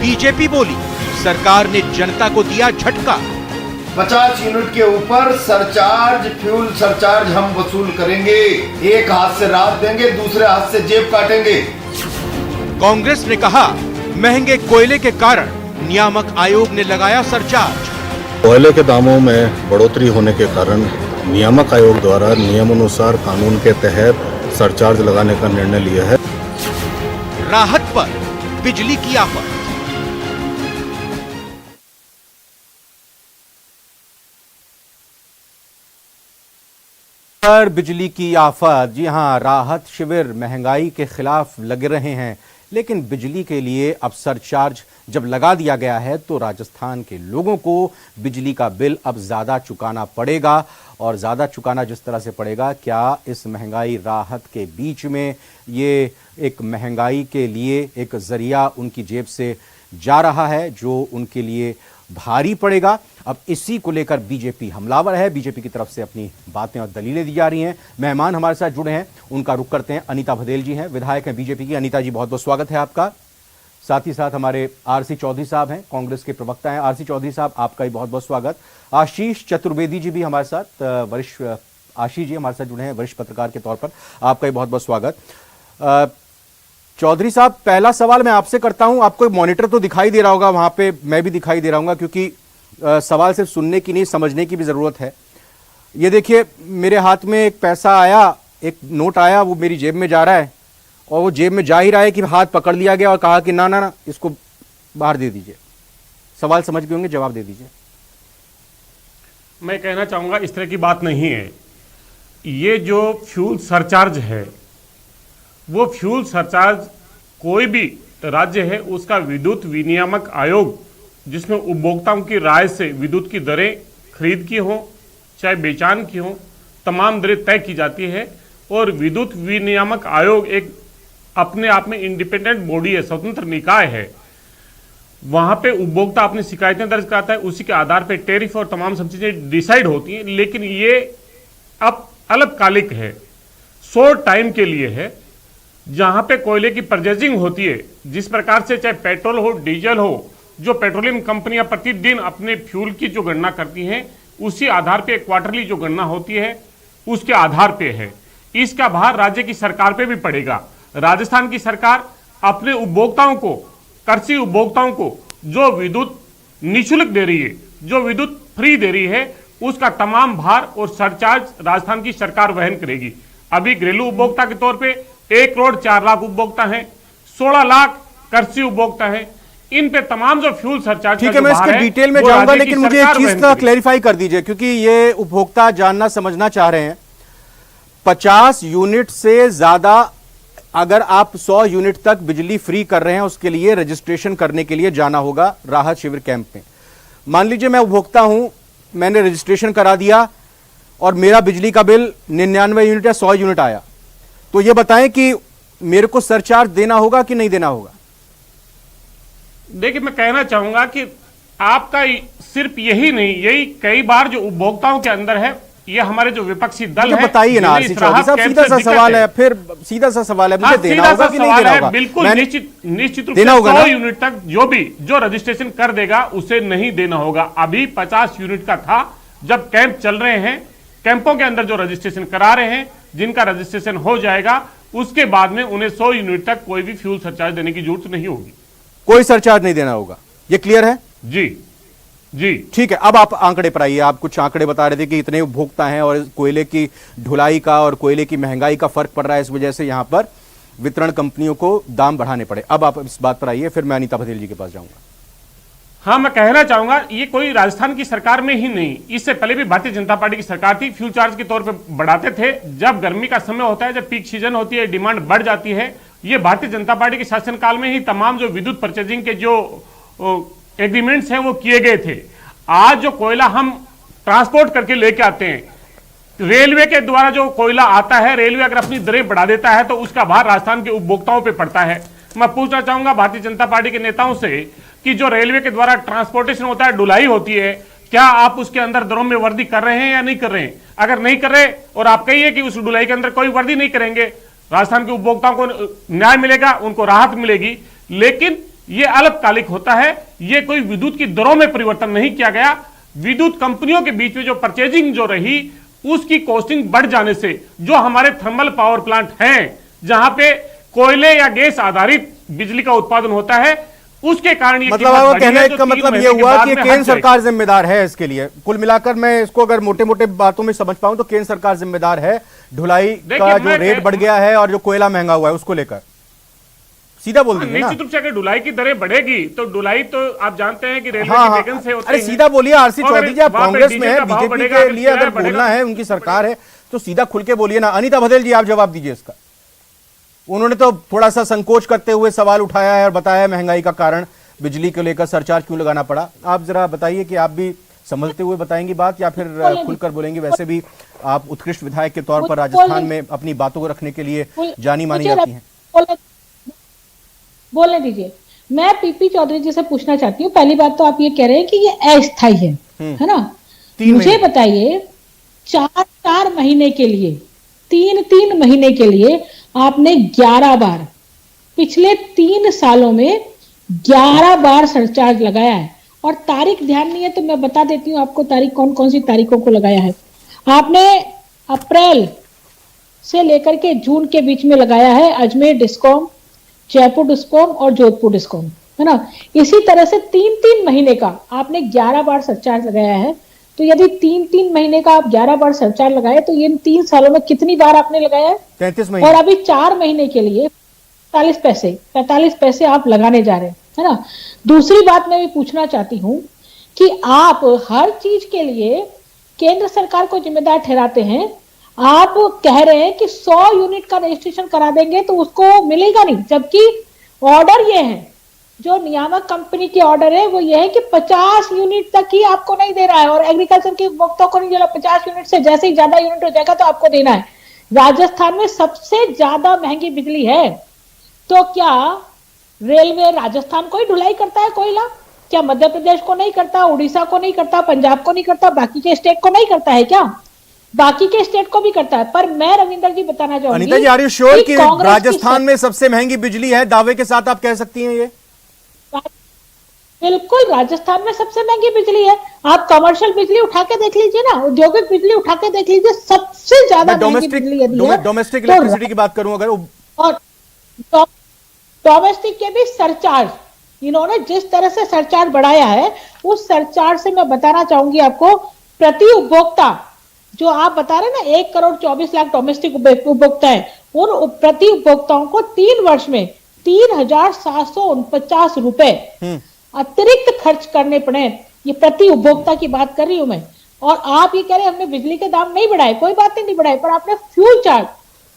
BJP बोली, सरकार ने जनता को दिया झटका। 50 यूनिट के ऊपर सरचार्ज, फ्यूल सरचार्ज हम वसूल करेंगे। एक हाथ से राहत देंगे, दूसरे हाथ से जेब काटेंगे। कांग्रेस ने कहा, महंगे कोयले के कारण नियामक आयोग ने लगाया सरचार्ज। कोयले के दामों में बढ़ोतरी होने के कारण नियामक आयोग द्वारा नियमानुसार कानून के तहत सरचार्ज लगाने का निर्णय लिया है। राहत पर बिजली की आफत। पर बिजली की आफत। जी हां, राहत शिविर महंगाई के खिलाफ लगे रहे हैं, लेकिन बिजली के लिए अब सरचार्ज जब लगा दिया गया है तो राजस्थान के लोगों को बिजली का बिल अब ज्यादा चुकाना पड़ेगा। और ज्यादा चुकाना जिस तरह से पड़ेगा, क्या इस महंगाई राहत के बीच में ये एक महंगाई के लिए एक जरिया उनकी जेब से जा रहा है जो उनके लिए भारी पड़ेगा। अब इसी को लेकर बीजेपी हमलावर है, बीजेपी की तरफ से अपनी बातें और दलीलें दी जा रही हैं। मेहमान हमारे साथ जुड़े हैं, उनका रुख करते हैं। अनीता भदेल जी हैं, विधायक हैं बीजेपी की। अनीता जी, बहुत बहुत स्वागत है आपका। साथ ही साथ हमारे आरसी चौधरी साहब हैं, कांग्रेस के प्रवक्ता हैं। आरसी चौधरी साहब, आपका भी बहुत बहुत स्वागत। आशीष चतुर्वेदी जी भी हमारे साथ, वरिष्ठ आशीष जी हमारे साथ जुड़े हैं वरिष्ठ पत्रकार के तौर पर, आपका भी बहुत बहुत स्वागत। चौधरी साहब, पहला सवाल मैं आपसे करता हूं। आपको मॉनिटर तो दिखाई दे रहा होगा वहां पे, मैं भी दिखाई दे रहा हूँ, क्योंकि सवाल सिर्फ सुनने की नहीं, समझने की भी जरूरत है। ये देखिए, मेरे हाथ में एक पैसा आया, एक नोट आया, वो मेरी जेब में जा रहा है, और वो जेब में जा ही रहा है कि हाथ पकड़ लिया गया और कहा कि ना ना ना, इसको बाहर दे दीजिए। सवाल समझ गए होंगे, जवाब दे दीजिए। मैं कहना चाहूंगा, इस तरह की बात नहीं है। ये जो फ्यूल सरचार्ज है, वो फ्यूल सरचार्ज कोई भी राज्य है उसका विद्युत विनियामक आयोग, जिसमें उपभोक्ताओं की राय से विद्युत की दरें खरीद की हो चाहे बेचान की हो, तमाम दरें तय की जाती है। और विद्युत विनियामक आयोग एक अपने आप में इंडिपेंडेंट बॉडी है, स्वतंत्र निकाय है। वहां पे उपभोक्ता अपनी शिकायतें दर्ज कराता है, उसी के आधार पे टैरिफ और तमाम सब चीजें डिसाइड होती हैं। लेकिन ये अब अल्पकालिक है, शॉर्ट टाइम के लिए है। जहां पे कोयले की परचेजिंग होती है, जिस प्रकार से चाहे पेट्रोल हो डीजल हो, जो पेट्रोलियम कंपनियां प्रतिदिन अपने फ्यूल की जो गणना करती हैं, उसी आधार पे क्वार्टरली जो गणना होती है उसके आधार पे है। इसका भार राज्य की सरकार पे भी पड़ेगा। राजस्थान की सरकार अपने उपभोक्ताओं को, कृषि उपभोक्ताओं को जो विद्युत निःशुल्क दे रही है, जो विद्युत फ्री दे रही है, उसका तमाम भार और सरचार्ज राजस्थान की सरकार वहन करेगी। अभी घरेलू उपभोक्ता के तौर पे 1 करोड़ 4 लाख उपभोक्ता हैं, 16 लाख कृषि उपभोक्ता हैं। इन पे तमाम जो फ्यूल सरचार्ज, ठीक है, मैं इसके डिटेल में जाऊंगा, लेकिन मुझे एक चीज का क्लैरिफाई कर दीजिए, क्योंकि ये उपभोक्ता जानना समझना चाह रहे हैं। 50 यूनिट से ज्यादा अगर आप 100 यूनिट तक बिजली फ्री कर रहे हैं, उसके लिए रजिस्ट्रेशन करने के लिए जाना होगा राहत शिविर कैंप में। मान लीजिए मैं उपभोक्ता हूं, मैंने रजिस्ट्रेशन करा दिया और मेरा बिजली का बिल 99 यूनिट या 100 यूनिट आया, तो यह बताएं कि मेरे को सरचार्ज देना होगा कि नहीं देना होगा? देखिए, मैं कहना चाहूंगा कि आपका सिर्फ यही नहीं, यही कई बार जो उपभोक्ताओं के अंदर है, ये हमारे जो विपक्षी दल है, बताइए ना आरसी चौधरी साहब, सीधा सा सवाल है, फिर सीधा सा सवाल है, मुझे देना होगा कि नहीं देना होगा? बिल्कुल निश्चित रूप से 100 यूनिट तक जो रजिस्ट्रेशन कर देगा उसे नहीं देना होगा। अभी 50 यूनिट का था, जब कैंप चल रहे हैं, कैंपों के अंदर जो रजिस्ट्रेशन करा रहे हैं, जिनका रजिस्ट्रेशन हो जाएगा, उसके बाद में उन्हें 100 यूनिट तक कोई भी फ्यूल सरचार्ज देने की जरूरत नहीं होगी। कोई सरचार्ज नहीं देना होगा, ये क्लियर है? जी जी, ठीक है। अब आप आंकड़े पर आइए। आप कुछ आंकड़े बता रहे थे कि इतने उपभोक्ता हैं और कोयले की ढुलाई का और कोयले की महंगाई का फर्क पड़ रहा है, इस वजह से यहां पर वितरण कंपनियों को दाम बढ़ाने पड़े। अब आप इस बात पर आइए, फिर मैं अनीता भदेल जी के पास जाऊंगा। हाँ, मैं कहना चाहूंगा, ये कोई राजस्थान की सरकार में ही नहीं, इससे पहले भी भारतीय जनता पार्टी की सरकार थी, फ्यूल चार्ज के तौर पे बढ़ाते थे। जब गर्मी का समय होता है, जब पीक सीजन होती है, डिमांड बढ़ जाती है। ये भारतीय जनता पार्टी के शासनकाल में ही तमाम जो विद्युत परचेजिंग के जो एग्रीमेंट्स हैं वो किए गए थे। आज जो कोयला हम ट्रांसपोर्ट करके लेके आते हैं, रेलवे के द्वारा जो कोयला आता है, रेलवे अगर अपनी दरें बढ़ा देता है तो उसका भार राजस्थान के उपभोक्ताओं पे पड़ता है। मैं पूछना चाहूंगा भारतीय जनता पार्टी के नेताओं से कि जो रेलवे के द्वारा ट्रांसपोर्टेशन होता है, ढुलाई होती है, क्या आप उसके अंदर दरों में वृद्धि कर रहे हैं या नहीं कर रहे हैं? अगर नहीं कर रहे और आप कहिए कि उस ढुलाई के अंदर कोई वृद्धि नहीं करेंगे, राजस्थान के उपभोक्ताओं को न्याय मिलेगा, उनको राहत मिलेगी। लेकिन ये अल्पकालिक होता है। ये कोई विद्युत की दरों में परिवर्तन नहीं किया गया। विद्युत कंपनियों के बीच में जो परचेजिंग जो रही, उसकी कॉस्टिंग बढ़ जाने से जो हमारे थर्मल पावर प्लांट हैं, जहां पे कोयले या गैस आधारित बिजली का उत्पादन होता है, उसके कारण ये मतलब आपका कहने का मतलब ये हुआ कि केंद्र सरकार जिम्मेदार है इसके लिए। कुल मिलाकर मैं इसको अगर मोटे मोटे बातों में समझ पाऊं तो केंद्र सरकार जिम्मेदार है ढुलाई का जो रेट बढ़ गया है और जो कोयला महंगा हुआ है उसको लेकर। सीधा बोल दीजिए ना। निश्चित रूप से अगर ढुलाई की दरें बढ़ेगी तो ढुलाई तो आप जानते हैं कि रेलवे हाँ, की वैगन से होते अरे हैं। सीधा बोलिए आरसी चौधरी जी, आप वहाँ पे कांग्रेस डीजल में है, का भाव बीजेपी बढ़ेगा, के लिए अगर बढ़ेगा, बोलना है, उनकी सरकार है तो सीधा खुल के बोलिए ना। अनीता भदेल जी, आप जवाब दीजिए इसका। उन्होंने तो थोड़ा सा संकोच करते हुए सवाल उठाया है और बताया महंगाई का कारण बिजली को लेकर सरचार्ज क्यों लगाना पड़ा। आप जरा बताइए कि आप भी संभलते हुए बताएंगी बात या फिर खुलकर बोलेंगी। वैसे भी आप उत्कृष्ट विधायक के तौर पर राजस्थान में अपनी बातों को रखने के लिए जानी मानी जाती हैं। बोलने दीजिए। मैं पीपी चौधरी जी से पूछना चाहती हूँ, पहली बात तो आप ये कह रहे हैं कि ये अस्थायी है ना। मुझे बताइए, 4 महीने के लिए, 3 महीने के लिए आपने 11 बार, पिछले 3 सालों में 11 बार सरचार्ज लगाया है। और तारीख ध्यान नहीं है तो मैं बता देती हूँ आपको तारीख, कौन कौन सी तारीखों को लगाया है। आपने अप्रैल से लेकर के जून के बीच में लगाया है अजमेर डिस्कॉम, जयपुर डिस्कॉम और जोधपुर डिस्कॉम, है ना। इसी तरह से 3 महीने का आपने 11 बार सरचार्ज लगाया है। तो यदि 3 महीने का आप 11 बार सरचार्ज लगाए तो ये 3 सालों में कितनी बार आपने लगाया है? 33 महीने। और अभी 4 महीने के लिए 45 पैसे आप लगाने जा रहे हैं, है ना। दूसरी बात मैं भी पूछना चाहती हूँ कि आप हर चीज के लिए केंद्र सरकार को जिम्मेदार ठहराते हैं। आप कह रहे हैं कि 100 यूनिट का रजिस्ट्रेशन करा देंगे तो उसको मिलेगा नहीं, जबकि ऑर्डर ये है, जो नियामक कंपनी के ऑर्डर है वो ये है कि 50 यूनिट तक ही आपको नहीं दे रहा है और एग्रीकल्चर के उपभोक्ताओं को नहीं दे रहा। 50 यूनिट से जैसे ही ज्यादा यूनिट हो जाएगा तो आपको देना है। राजस्थान में सबसे ज्यादा महंगी बिजली है, तो क्या रेलवे राजस्थान को ही ढुलाई करता है कोयला? क्या मध्य प्रदेश को नहीं करता, उड़ीसा को नहीं करता, पंजाब को नहीं करता, बाकी के स्टेट को नहीं करता है क्या? बाकी के स्टेट को भी करता है। पर मैं रविंदर जी बताना चाहूंगी, अनीता जी, आर यू श्योर कि राजस्थान में सबसे महंगी बिजली है? दावे के साथ आप कह सकती हैं ये? बिल्कुल, राजस्थान में सबसे महंगी बिजली है। आप कमर्शियल बिजली उठा के देख लीजिए ना, औद्योगिक बिजली उठा के देख लीजिए, सबसे ज्यादा महंगी बिजली यदि है। डोमेस्टिक इलेक्ट्रिसिटी की बात करूं अगर, और डोमेस्टिक के भी सरचार्ज, इन्होंने जिस तरह से सरचार्ज बढ़ाया है, उस सरचार्ज से मैं बताना चाहूंगी आपको, प्रति उपभोक्ता जो आप बता रहे हैं ना 1,24,00,000 डोमेस्टिक उपभोक्ता है, उन प्रति उपभोक्ताओं को 3 वर्ष में 3,749 रुपए अतिरिक्त खर्च करने पड़े। ये प्रति उपभोक्ता की बात कर रही हूं मैं। और आप ये कह रहे हैं हमने बिजली के दाम नहीं बढ़ाए, कोई बात नहीं बढ़ाए, पर आपने फ्यूल चार्ज,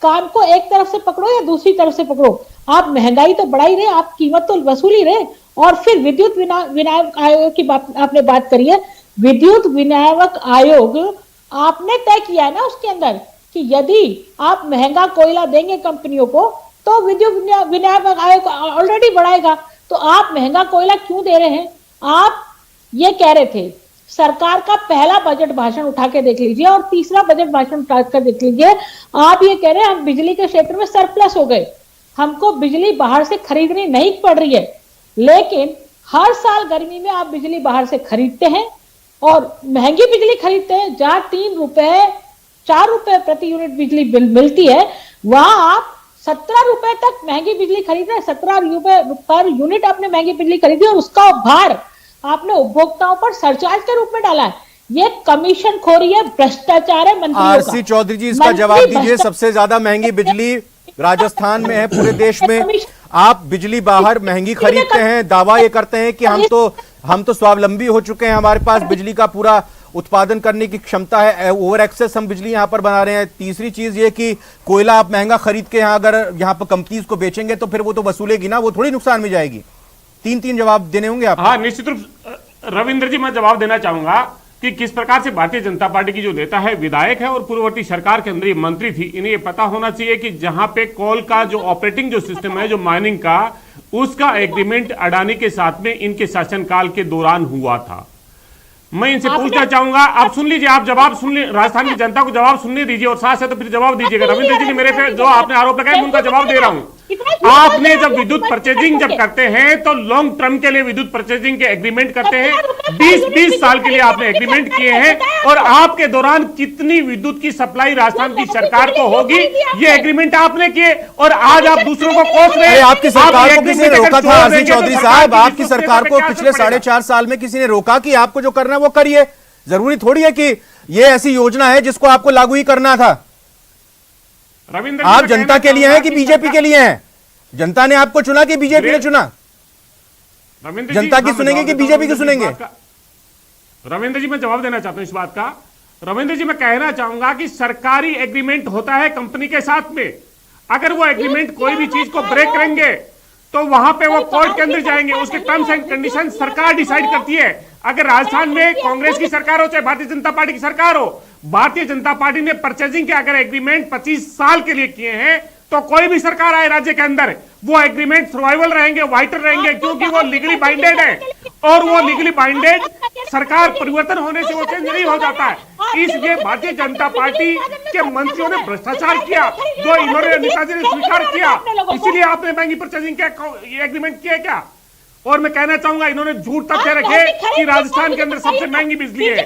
काम को एक तरफ से पकड़ो या दूसरी तरफ से पकड़ो, आप महंगाई तो बढ़ा ही रहे, आप कीमत तो वसूल ही रहे। और फिर विद्युत विनियामक आयोग की बात आपने बात करी है। विद्युत विनियामक आयोग आपने तय किया है ना उसके अंदर कि यदि आप महंगा कोयला देंगे कंपनियों को तो विद्युत विनियामक आयोग ऑलरेडी बढ़ाएगा। तो आप महंगा कोयला क्यों दे रहे हैं? आप ये कह रहे थे, सरकार का पहला बजट भाषण उठा के देख लीजिए और तीसरा बजट भाषण उठा कर देख लीजिए, आप ये कह रहे हैं हम बिजली के क्षेत्र में सरप्लस हो गए, हमको बिजली बाहर से खरीदनी नहीं पड़ रही है। लेकिन हर साल गर्मी में आप बिजली बाहर से खरीदते हैं और महंगी बिजली खरीदते हैं। जहां 4 रुपए प्रति यूनिट बिजली बिल मिलती है, वहां आप 17 रुपए तक महंगी बिजली खरीद रहे हैं। 17 रुपए पर यूनिट आपने महंगी बिजली खरीदी और उसका भार आपने उपभोक्ताओं पर सरचार्ज के रूप में डाला है। ये कमीशन खोरी है, भ्रष्टाचार है मंत्रियों का। आरसी चौधरी जी, इसका जवाब दीजिए। सबसे ज्यादा महंगी बिजली राजस्थान में है पूरे देश में। आप बिजली बाहर महंगी खरीदते हैं, दावा ये करते हैं कि हम तो स्वावलंबी हो चुके हैं, हमारे पास बिजली का पूरा उत्पादन करने की क्षमता है, ओवर एक्सेस हम बिजली यहां पर बना रहे हैं। तीसरी चीज ये कि कोयला आप महंगा खरीद के यहां अगर यहां पर कंपनीज को बेचेंगे तो फिर वो तो वसूलेगी ना, वो थोड़ी नुकसान में जाएगी। 3 जवाब देने होंगे आप। हाँ, निश्चित रूप रविंद्र जी, मैं जवाब देना चाहूंगा कि किस प्रकार से भारतीय जनता पार्टी की जो नेता है, विधायक है और पूर्ववर्ती सरकार के अंदर ये मंत्री थी, इन्हें ये पता होना चाहिए कि जहां पे कोल का जो ऑपरेटिंग जो सिस्टम है, जो माइनिंग का, उसका एग्रीमेंट अडानी के साथ में इनके शासनकाल के दौरान हुआ था। मैं इनसे पूछना चाहूंगा, आप सुन लीजिए, आप जवाब सुन लीजिए, राजस्थान की जनता को जवाब सुनने दीजिए और साथ साथ तो फिर जवाब दीजिएगा। रविंद्र जी ने मेरे पे जो आपने आरोप लगाए, मैं उनका जवाब दे रहा हूं। आपने जब विद्युत परचेजिंग जब करते हैं तो लॉन्ग टर्म के लिए विद्युत परचेजिंग के एग्रीमेंट करते हैं, 20-20 साल के लिए आपने एग्रीमेंट किए हैं। और आपके दौरान कितनी विद्युत की सप्लाई राजस्थान की सरकार को होगी, ये एग्रीमेंट आपने किए, और आज आप दूसरों को कोस रहे हैं। आपकी सरकार को किसी ने रोका था? आरसी चौधरी साहब, आपकी सरकार को पिछले 4.5 साल में किसी ने रोका कि आपको जो करना है वो करिए? जरूरी थोड़ी है कि ये ऐसी योजना है जिसको आपको लागू ही करना था। रविंद्र, आप जनता के लिए हैं कि बीजेपी के लिए हैं? जनता ने आपको चुना कि बीजेपी ने चुना? रविंद्र जनता की सुनेंगे कि बीजेपी की सुनेंगे? रविंद्र जी, मैं जवाब देना चाहता हूं इस बात का। रविंद्र जी, मैं कहना चाहूंगा कि सरकारी एग्रीमेंट होता है कंपनी के साथ में। अगर वो एग्रीमेंट कोई भी चीज को ब्रेक करेंगे तो वहां पे वो कोर्ट के अंदर जाएंगे, उसके टर्म्स एंड कंडीशन सरकार डिसाइड करती है। अगर राजस्थान में कांग्रेस की सरकार हो चाहे भारतीय जनता पार्टी की सरकार हो, भारतीय जनता पार्टी ने परचेजिंग के अगर एग्रीमेंट 25 साल के लिए किए हैं तो कोई भी सरकार आए राज्य के अंदर, वो एग्रीमेंट सर्वाइवल रहेंगे, वाइटर रहेंगे, क्योंकि वो लीगली बाइंडेड है। और वो लीगली बाइंडेड सरकार परिवर्तन होने से वो चेंज नहीं हो जाता है। इसलिए भारतीय जनता पार्टी के मंत्रियों ने भ्रष्टाचार किया, जो इन्होंने नेताजी ने स्वीकार किया, इसीलिए आपने महंगी परचेजिंग के एग्रीमेंट किया क्या? और मैं कहना चाहूंगा, इन्होंने झूठ तथ्य रखे कि राजस्थान के अंदर सबसे महंगी बिजली है।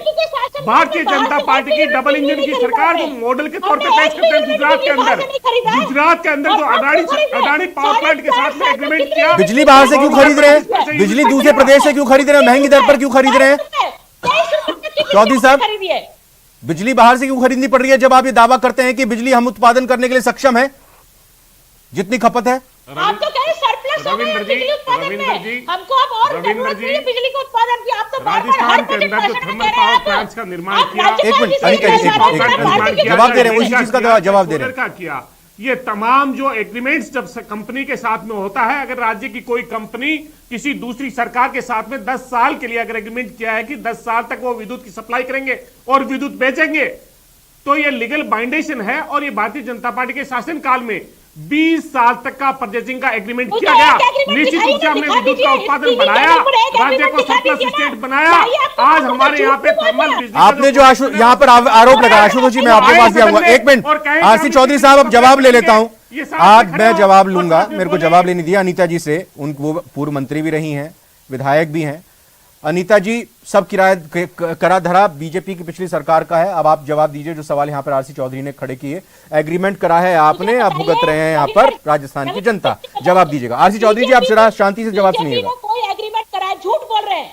भारतीय जनता पार्टी की डबल इंजन की सरकार जो मॉडल के तौर पे पेश करते हैं गुजरात के अंदर जो अडानी पावर प्लांट के साथ में एग्रीमेंट किया। बिजली बाहर से क्यों खरीद रहे हैं? बिजली दूसरे प्रदेश से क्यों खरीद रहे हैं? महंगी दर पर क्यों खरीद रहे हैं? चौधरी साहब, बिजली बाहर से क्यों खरीदनी पड़ रही है जब आप ये दावा करते हैं कि बिजली हम उत्पादन करने के लिए सक्षम है जितनी खपत है? आप तो कह रहे सरप्लस हो गया है बिजली उत्पादन में, हमको अब और जरूरत नहीं है बिजली को उत्पादन की। आप तो राजस्थान के अंदर जो थर्मल पावर प्लांट्स का निर्माण किया, एक मिनट अनिका, जवाब दे रहे हैं, उसी चीज का जवाब दे रहे हैं। किया ये तमाम जो एग्रीमेंट्स जब कंपनी के साथ में होता है, अगर राज्य की कोई कंपनी किसी दूसरी सरकार के साथ में 10 साल के लिए अगर एग्रीमेंट किया है कि 10 साल तक वो विद्युत की सप्लाई करेंगे और विद्युत बेचेंगे, तो ये लीगल बाइंडेशन है। और ये भारतीय जनता पार्टी के शासनकाल में 20 साल तक का परचेजिंग का एग्रीमेंट किया गया। निश्चित रूप से हमने विद्युत का उत्पादन बढ़ाया, राज्य को सरप्लस स्टेट बनाया। आज हमारे यहाँ पे थर्मल बिजली, आपने जो यहाँ पर आरोप लगाया, आशुतोष जी मैं आपके पास भी आऊंगा। एक मिनट आरसी चौधरी साहब, अब जवाब ले लेता हूं। आज मैं जवाब लूंगा, मेरे को जवाब लेने दिया अनीता जी से। वो पूर्व मंत्री भी रही हैं, विधायक भी हैं। अनीता जी, सब किराया करा धरा बीजेपी की पिछली सरकार का है। अब आप जवाब दीजिए जो सवाल यहाँ पर आरसी चौधरी ने खड़े किए। एग्रीमेंट करा है आपने, अब भुगत रहे हैं यहाँ पर राजस्थान की जनता। जवाब दीजिएगा आरसी चौधरी जी, आप जरा शांति से जवाब सुनिएगा। कोई एग्रीमेंट करा है, झूठ बोल रहे हैं।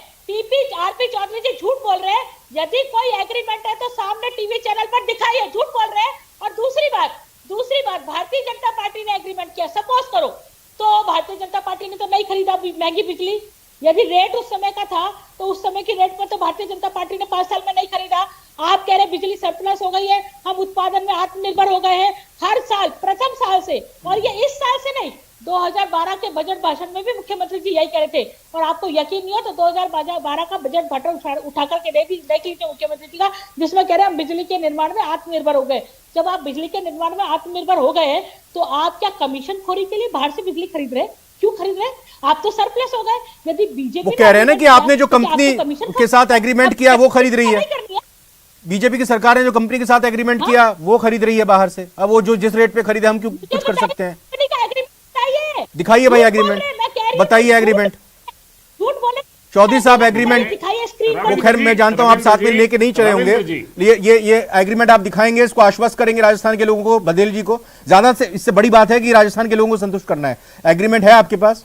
आरपी चौधरी जी झूठ बोल रहे हैं। यदि कोई एग्रीमेंट है तो सामने टीवी चैनल पर दिखाइए, झूठ बोल रहे हैं। और दूसरी बात, भारतीय जनता पार्टी ने एग्रीमेंट किया, सपोज करो तो भारतीय जनता पार्टी ने तो नहीं खरीदा महंगी बिजली। यदि रेट उस समय का था तो उस समय की रेट पर तो भारतीय जनता पार्टी ने 5 साल में नहीं खरीदा। आप कह रहे बिजली सरप्लस हो गई है, हम उत्पादन में आत्मनिर्भर हो गए हैं हर साल, प्रथम साल से। और ये इस साल से नहीं, 2012 के बजट भाषण में भी मुख्यमंत्री जी यही कह रहे थे। और आपको यकीन नहीं हो तो 2012 का बजट भाषण उठा करके देख लीजिए मुख्यमंत्री जी का, जिसमें कह रहे हैं हम बिजली के निर्माण में आत्मनिर्भर हो गए। जब आप बिजली के निर्माण में आत्मनिर्भर हो गए तो आप क्या कमीशन खोरी के लिए बाहर से बिजली खरीद रहे? क्यों खरीद रहे? आप तो सरप्लस हो गए। यदि बीजेपी वो कह रहे हैं ना कि आपने जो कंपनी के साथ एग्रीमेंट किया वो खरीद रही है। बीजेपी की सरकार ने जो कंपनी के साथ एग्रीमेंट किया वो खरीद रही है बाहर से। अब वो जो जिस रेट पे खरीदे हम क्यों कुछ कर सकते हैं? दिखाइए भाई एग्रीमेंट, बताइए एग्रीमेंट। झूठ बोले चौधरी साहब, एग्रीमेंट वो खैर मैं जानता हूं आप साथ में लेके नहीं चले होंगे। ये एग्रीमेंट आप दिखाएंगे, इसको आश्वस्त करेंगे राजस्थान के लोगों को, बघेल जी को। ज्यादा से इससे बड़ी बात है कि राजस्थान के लोगों को संतुष्ट करना है। एग्रीमेंट है आपके पास?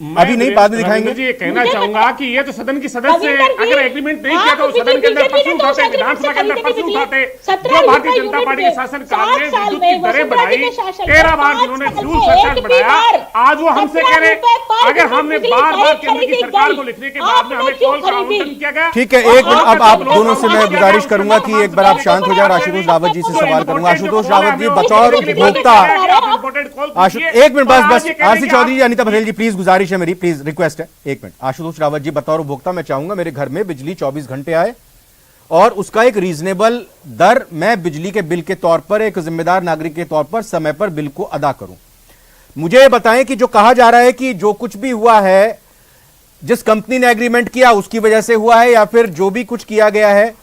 अभी नहीं, बाद में दिखाएंगे। जी, ये कहना चाहूंगा कि ये तो सदन की सदस्य है। अगर एग्रीमेंट नहीं किया तो सदन के अंदर प्रश्न उठाते, विधानसभा के अंदर प्रश्न उठाते। जो भारतीय जनता पार्टी के शासन काल में विद्युत की दरें बढ़ाई, 13 बार जिन्होंने फ्यूल सरचार्ज बढ़ाया, आज वो हमसे कह रहे अगर हमने बार केंद्र की सरकार को लिखने के बाद में हमें टोल का आवंटन किया गया। ठीक है, एक मिनट, अब आप दोनों से मैं गुजारिश करूंगा कि एक बार आप शांत हो जाए। आशुतोष रावत जी से सवाल करूंगा। आशुतोष रावत जी, बतौर उपभोक्ता, एक मिनट बस आरसी चौधरी जी, अनीता बघेल जी, प्लीज गुजारिश है मेरी, प्लीज रिक्वेस्ट है, एक मिनट। आशुतोष रावत जी, बतौर उपभोक्ता मैं चाहूंगा मेरे घर में बिजली 24 घंटे आए और उसका एक रीजनेबल दर मैं बिजली के बिल के तौर पर एक जिम्मेदार नागरिक के तौर पर समय पर बिल को अदा करूं। मुझे बताएं कि जो कहा जा रहा है कि जो कुछ भी हुआ है, जिस कंपनी ने एग्रीमेंट किया उसकी वजह से हुआ है, या फिर जो भी कुछ किया गया है,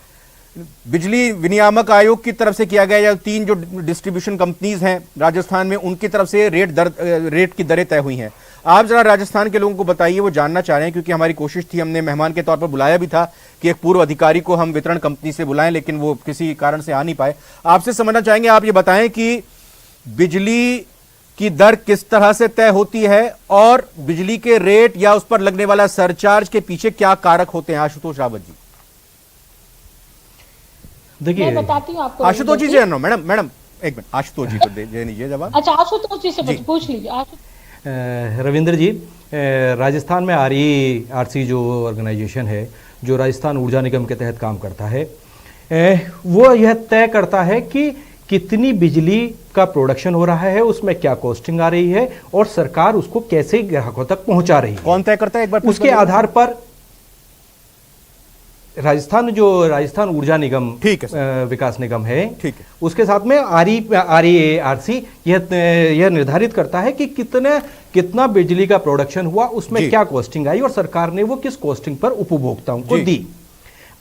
बिजली विनियामक आयोग की तरफ से किया गया, या 3 जो डिस्ट्रीब्यूशन कंपनीज हैं राजस्थान में, उनकी तरफ से रेट की दरें तय हुई हैं। आप जरा राजस्थान के लोगों को बताइए, वो जानना चाह रहे हैं, क्योंकि हमारी कोशिश थी, हमने मेहमान के तौर पर बुलाया भी था कि एक पूर्व अधिकारी को हम वितरण कंपनी से बुलाएं, लेकिन वो किसी कारण से आ नहीं पाए। आपसे समझना चाहेंगे, आप ये बताएं कि बिजली की दर किस तरह से तय होती है और बिजली के रेट या उस पर लगने वाला सरचार्ज के पीछे क्या कारक होते हैं। आशुतोष रावत जी, देखिए मैं बताती हूँ आपको। आशुतोष जी से मैडम एक मिनट, आशुतोष जी को दे दीजिए जवाब। अच्छा, आशुतोष जी से पूछ लीजिए। रविंद्र जी, राजस्थान में RERC जो ऑर्गेनाइजेशन है, जो राजस्थान ऊर्जा निगम के तहत काम करता है, वो यह तय करता है कि कितनी बिजली का प्रोडक्शन हो रहा है, उसमें क्या कॉस्टिंग आ रही है और सरकार उसको कैसे ग्राहकों तक पहुंचा रही है। कौन तय करता है एक बार? उसके आधार पर राजस्थान ऊर्जा निगम, ठीक है, विकास निगम है, ठीक है, उसके साथ में RERC यह निर्धारित करता है कि कितना बिजली का प्रोडक्शन हुआ, उसमें क्या कॉस्टिंग आई और सरकार ने वो किस कॉस्टिंग पर उपभोक्ताओं को दी।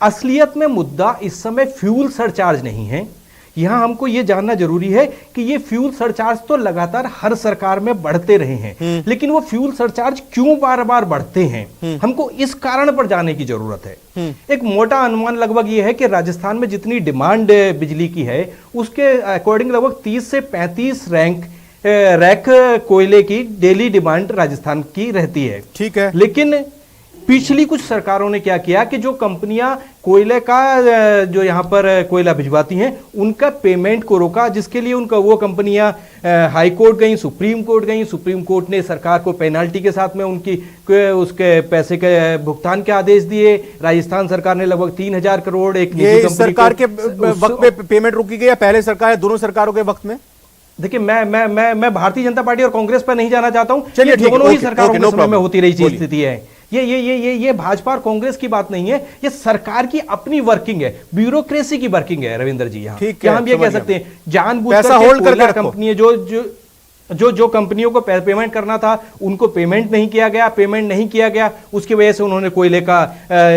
असलियत में मुद्दा इस समय फ्यूल सरचार्ज नहीं है। यहां हमको यह जानना जरूरी है कि ये फ्यूल सरचार्ज तो लगातार हर सरकार में बढ़ते रहे हैं, लेकिन वो फ्यूल सरचार्ज क्यों बार बार बढ़ते हैं, हमको इस कारण पर जाने की जरूरत है। एक मोटा अनुमान लगभग ये है कि राजस्थान में जितनी डिमांड बिजली की है, उसके अकॉर्डिंग लगभग 30 से 35 रैक कोयले की डेली डिमांड राजस्थान की रहती है। ठीक है, लेकिन पिछली कुछ सरकारों ने क्या किया कि जो कंपनियां कोयले का जो यहां पर कोयला भिजवाती हैं, उनका पेमेंट को रोका, जिसके लिए वो कंपनियां हाई कोर्ट गई, सुप्रीम कोर्ट गई। सुप्रीम कोर्ट ने सरकार को पेनाल्टी के साथ में उसके पैसे के भुगतान के आदेश दिए। राजस्थान सरकार ने लगभग 3000 करोड़ एक निजी कंपनी सरकार के वक्त में पेमेंट रोकी गई या पहले सरकार, दोनों सरकारों के वक्त में? देखिए, मैं भारतीय जनता पार्टी और कांग्रेस पर नहीं जाना चाहता हूं। चलिए, दोनों ही सरकारों के समय में होती रही स्थिति है। ये भाजपा और कांग्रेस की बात नहीं है, ये सरकार की अपनी वर्किंग है, ब्यूरोक्रेसी की वर्किंग है। रविंद्र जी, यहाँ हम ये कह सकते हैं जानबूझकर कंपनी जो कंपनियों को पेमेंट करना था, उनको पेमेंट नहीं किया गया, उसकी वजह से उन्होंने कोयले का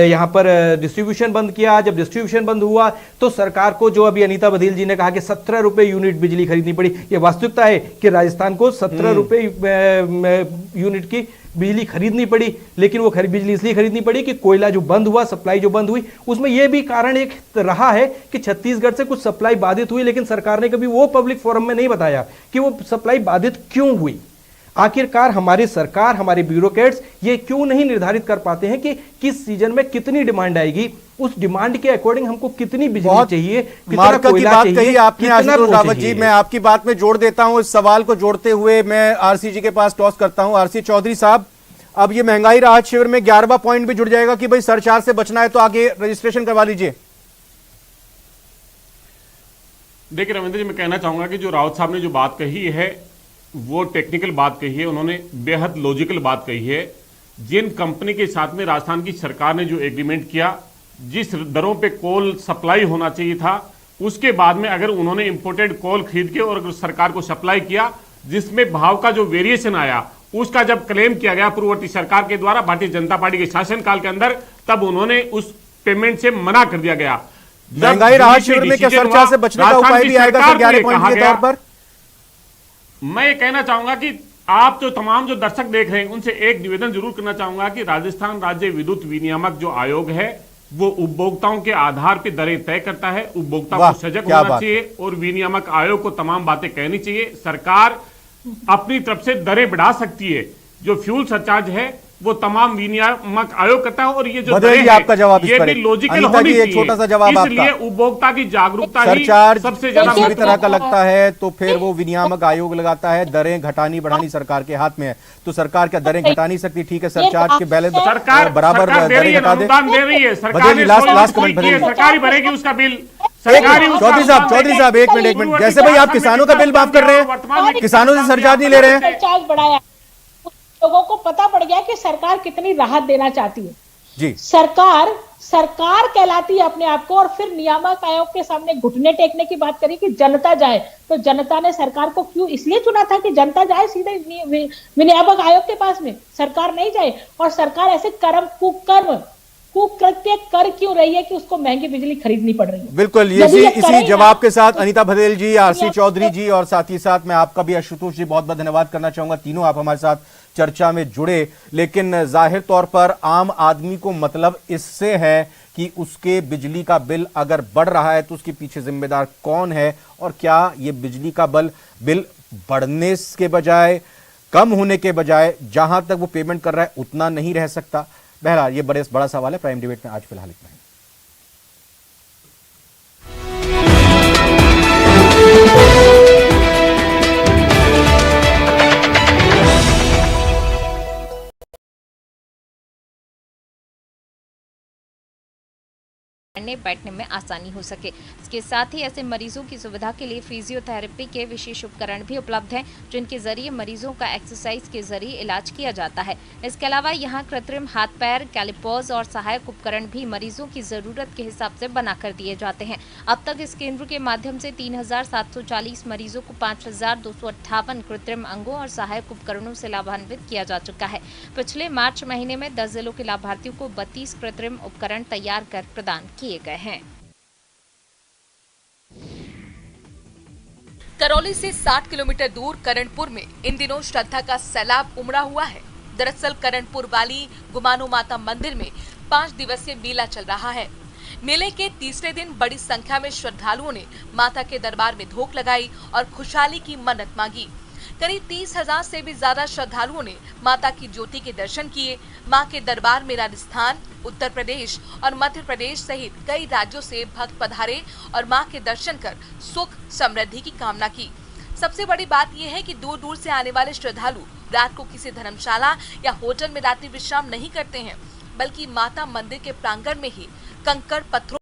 यहां पर डिस्ट्रीब्यूशन बंद किया। जब डिस्ट्रीब्यूशन बंद हुआ तो सरकार को, जो अभी अनीता बघेल जी ने कहा कि 17 रुपए यूनिट बिजली खरीदनी पड़ी, यह वास्तविकता है कि राजस्थान को 17 रुपए यूनिट की बिजली खरीदनी पड़ी। लेकिन वो बिजली इसलिए खरीदनी पड़ी कि कोयला जो बंद हुआ, सप्लाई जो बंद हुई, उसमें यह भी कारण एक रहा है कि छत्तीसगढ़ से कुछ सप्लाई बाधित हुई, लेकिन सरकार ने कभी वो पब्लिक फोरम में नहीं बताया कि वो सप्लाई बाधित क्यों हुई। आखिरकार हमारी सरकार, हमारे ब्यूरोक्रेट्स ये क्यों नहीं निर्धारित कर पाते हैं कि किस सीजन में कितनी डिमांड आएगी, उस डिमांड के अकॉर्डिंग हमको कितनी बिजली चाहिए, कितना कोयला चाहिए, आपने आशुतोष रावत जी, मैं आपकी बात में जोड़ देता हूं। इस सवाल को जोड़ते हुए मैं RC जी के पास टॉस करता हूं। RC चौधरी साहब, अब ये महंगाई राहत शिविर में 11वां पॉइंट भी जुड़ जाएगा कि भाई सरचार्ज से बचना है तो आगे रजिस्ट्रेशन करवा लीजिए। देखिए रविंद्र जी, मैं कहना चाहूंगा कि जो रावत साहब ने जो बात कही है वो टेक्निकल बात कही है, उन्होंने बेहद लॉजिकल बात कही है। जिन कंपनी के साथ में राजस्थान की सरकार ने जो एग्रीमेंट किया, जिस दरों पे कोल सप्लाई होना चाहिए था, उसके बाद में अगर उन्होंने इंपोर्टेड कोल खरीद के और अगर सरकार को सप्लाई किया, जिसमें भाव का जो वेरिएशन आया, उसका जब क्लेम किया गया पूर्ववर्ती सरकार के द्वारा भारतीय जनता पार्टी के शासनकाल के अंदर, तब उन्होंने उस पेमेंट से मना कर दिया गया। महंगाई राहत शिविर में क्या सरचार्ज से बचने का उपाय भी आएगा 11 पॉइंट के तौर पर? मैं ये कहना चाहूंगा कि आप जो तमाम जो दर्शक देख रहे हैं, उनसे एक निवेदन जरूर करना चाहूंगा कि राजस्थान राज्य विद्युत विनियामक जो आयोग है, वो उपभोक्ताओं के आधार पर दरें तय करता है। उपभोक्ता को सजग होना चाहिए और विनियामक आयोग को तमाम बातें कहनी चाहिए। सरकार अपनी तरफ से दरें बढ़ा सकती है। जो फ्यूल सरचार्ज है वो तमाम विनियामक आयोग करता है और ये जो दरें आपका जवाब ये भी लॉजिकल होनी चाहिए। छोटा सा जवाब आपका, इसलिए उपभोक्ता की जागरूकता सरचार्ज सबसे ज्यादा किसी भी तरह का लगता है तो फिर वो विनियामक आयोग लगाता है। दरें घटानी बढ़ानी सरकार के हाथ में है, तो सरकार क्या दरें घटा नहीं सकती? ठीक है, सरचार्ज के बैलेंस सरकार बराबर दरें घटा दे, दे रही है सरकार, लास्ट कमेंट सरकारी भरेगी उसका बिल। चौधरी साहब एक मिनट, जैसे भाई आप किसानों का बिल माफ कर रहे हैं, किसानों से सरचार्ज नहीं ले रहे हैं। सरचार्ज बढ़ाया, लोगों को पता पड़ गया कि सरकार कितनी राहत देना चाहती है जी। सरकार कहलाती है अपने आप को, और फिर नियामक आयोग के सामने घुटने टेकने की बात करी कि जनता जाए, तो जनता ने सरकार को क्यों इसलिए चुना था कि जनता जाए सीधे विनियामक आयोग के पास में, सरकार नहीं जाए। और सरकार ऐसे कुकर्म कुकृत्य कर क्यों रही है कि उसको महंगी बिजली खरीदनी पड़ रही है। बिल्कुल, इसी जवाब के साथ अनीता भदेल जी, आरसी चौधरी जी और साथ ही साथ मैं आपका भी आशुतोष जी बहुत बहुत धन्यवाद करना चाहूंगा। तीनों आप हमारे साथ चर्चा में जुड़े, लेकिन जाहिर तौर पर आम आदमी को मतलब इससे है कि उसके बिजली का बिल अगर बढ़ रहा है तो उसके पीछे जिम्मेदार कौन है, और क्या ये बिजली का बिल बढ़ने के बजाय, कम होने के बजाय जहां तक वो पेमेंट कर रहा है उतना नहीं रह सकता। बहरहाल ये बड़ा सवाल है। प्राइम डिबेट में आज फिलहाल इतना ही। बैठने में आसानी हो सके। इसके साथ ही ऐसे मरीजों की सुविधा के लिए फिजियोथेरेपी के विशेष उपकरण भी उपलब्ध हैं, जिनके जरिए मरीजों का एक्सरसाइज के जरिए इलाज किया जाता है। इसके अलावा यहाँ कृत्रिम हाथ पैर, कैलिपर्स और सहायक उपकरण भी मरीजों की जरूरत के हिसाब से बनाकर दिए जाते हैं। अब तक इस केंद्र के माध्यम से 3740 मरीजों को 5258 कृत्रिम अंगों और सहायक उपकरणों से लाभान्वित किया जा चुका है। पिछले मार्च महीने में 10 जिलों के लाभार्थियों को 32 कृत्रिम उपकरण तैयार कर प्रदान किए गए हैं। करौली से 60 किलोमीटर दूर करणपुर में इन दिनों श्रद्धा का सैलाब उमड़ा हुआ है। दरअसल करणपुर वाली गुमानो माता मंदिर में 5 दिवसीय मेला चल रहा है। मेले के तीसरे दिन बड़ी संख्या में श्रद्धालुओं ने माता के दरबार में धोख लगाई और खुशहाली की मन्नत मांगी। करीब 30,000 से भी ज्यादा श्रद्धालुओं ने माता की ज्योति के दर्शन किए। मां के दरबार में राजस्थान, उत्तर प्रदेश और मध्य प्रदेश सहित कई राज्यों से भक्त पधारे और मां के दर्शन कर सुख समृद्धि की कामना की। सबसे बड़ी बात यह है कि दूर दूर से आने वाले श्रद्धालु रात को किसी धर्मशाला या होटल में रात्रि विश्राम नहीं करते हैं, बल्कि माता मंदिर के प्रांगण में ही कंकड़ पत्थरों